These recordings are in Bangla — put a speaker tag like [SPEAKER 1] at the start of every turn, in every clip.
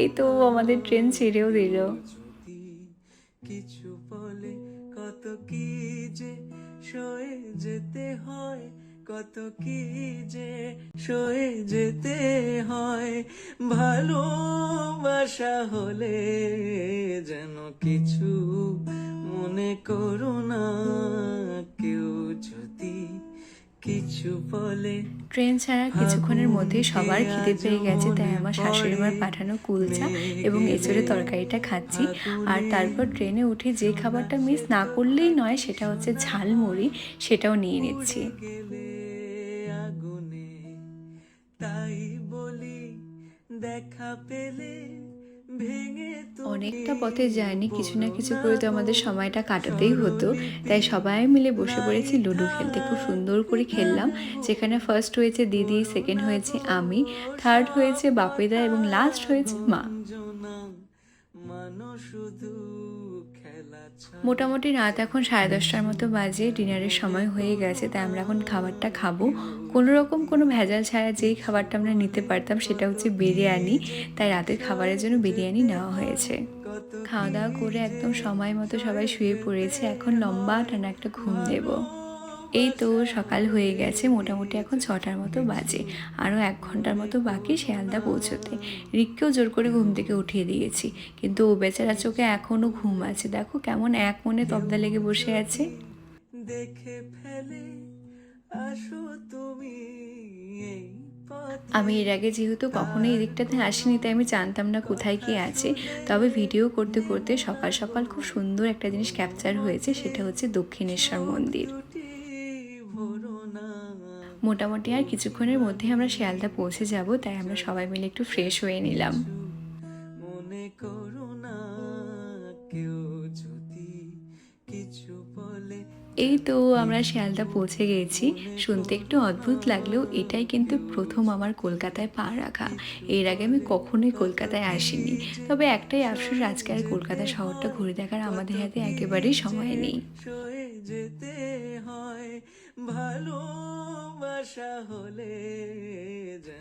[SPEAKER 1] এই তো আমাদের ট্রেন ছেড়েও দিল।
[SPEAKER 2] কিছু বলে কত কি যে সয়ে যেতে হয়, কত কি যে সয়ে যেতে হয়। ভালোবাসা হলে যেন কিছু মনে করো না, কেউ যদি কিছু বলে।
[SPEAKER 1] ট্রেন ছাড়ার কিছুক্ষণের মধ্যেই সবার খিদে পেয়ে গেছে, তাই আমার শাশুড়ি মার পাঠানো কুলচা এবং এঁচড়ের তরকারিটা খাচ্ছি। আর তারপর ট্রেনে উঠে যে খাবারটা মিস না করলেই নয় সেটা হচ্ছে ঝালমুড়ি, সেটাও নিয়ে নিচ্ছি।
[SPEAKER 2] আগুনে তাই বলি দেখা পেলে ভেঙে
[SPEAKER 1] অনেকটা পথে যায়নি, কিছু না কিছু করে তো আমাদের সময়টা কাটাতেই হতো, তাই সবাই মিলে বসে পড়েছি লুডো খেলতে। খুব সুন্দর করে খেললাম, যেখানে ফার্স্ট হয়েছে দিদি, সেকেন্ড হয়েছে আমি, থার্ড হয়েছে বাপিদা এবং লাস্ট হয়েছে মা।
[SPEAKER 2] মানুষ শুধু খেলা
[SPEAKER 1] মোটামুটি রাত এখন 10:30টার মতো বাজে, ডিনারের সময় হয়ে গেছে, তাই আমরা এখন খাবারটা খাবো। কোনো রকম কোনো ভেজাল ছাড়া যেই খাবারটা আমরা নিতে পারতাম সেটা হচ্ছে বিরিয়ানি, তাই রাতের খাবারের জন্য বিরিয়ানি নেওয়া হয়েছে। খাওয়া দাওয়া করে একদম সময় মতো সবাই শুয়ে পড়েছে, এখন লম্বা টানা একটা ঘুম দেব। এই তো সকাল হয়ে গেছে, মোটামুটি এখন 6টার মতো বাজে। আরও 1 ঘন্টার মতো বাকি শিয়ালদা পৌঁছতে। রিককেও জোর করে ঘুম থেকে উঠিয়ে দিয়েছি, কিন্তু ও বেচারা চোখে এখনও ঘুম আছে। দেখো কেমন এক মনে তবদা লেগে বসে আছে।
[SPEAKER 2] দেখে ফেলে আসো তুমি এই
[SPEAKER 1] আমি এর আগে যেহেতু কখনোই এদিকটাতে আসিনি, তাই আমি জানতাম না কোথায় কি আছে। তবে ভিডিও করতে করতে সকাল সকাল খুব সুন্দর একটা জিনিস ক্যাপচার হয়েছে, সেটা হচ্ছে দক্ষিণেশ্বর মন্দির। মোটামুটি আর কিছুক্ষণের মধ্যে আমরা শিয়ালদা পৌঁছে যাব, তাই আমরা সবাই মিলে একটু ফ্রেশ হয়ে নিলাম।
[SPEAKER 2] মনে করো না, কেউ যদি কিছু বলে।
[SPEAKER 1] এই তো আমরা শিয়ালদা পৌঁছে গেছি। শুনতে একটু অদ্ভুত লাগলেও এটাই কিন্তু প্রথম আমার কলকাতায় পা রাখা। এর আগে আমি কখনোই কলকাতায় আসিনি। তবে একটাই আফসোস, আজকে আর কলকাতা শহরটা ঘুরে দেখার আমাদের হাতে একেবারেই সময় নেই।
[SPEAKER 2] সয়ে যেতে হয় ভালোবাসা হলে।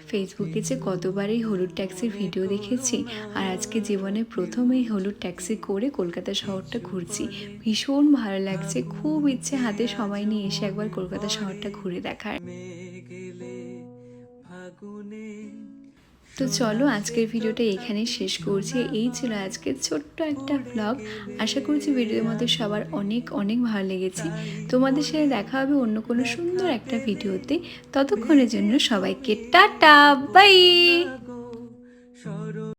[SPEAKER 1] ফেসবুকে যে কতবারই হলুদ ট্যাক্সির ভিডিও দেখেছি, আর আজকে জীবনে প্রথম এই হলুদ ট্যাক্সি করে কলকাতা শহরটা ঘুরছি। ভীষণ ভালো লাগছে, খুব ইচ্ছে হাতে সময় নিয়ে এসে একবার কলকাতা শহরটা ঘুরে দেখার। তো চলো আজকের ভিডিওটা এখানেই শেষ করছি। এই ছিল আজকের ছোট্ট একটা ব্লগ। আশা করছি ভিডিওর মধ্যে সবার অনেক অনেক ভালো লেগেছে। তোমাদের সাথে দেখা হবে অন্য কোনো সুন্দর একটা ভিডিওতে। ততক্ষণের জন্য সবাইকে টাটা, বাই।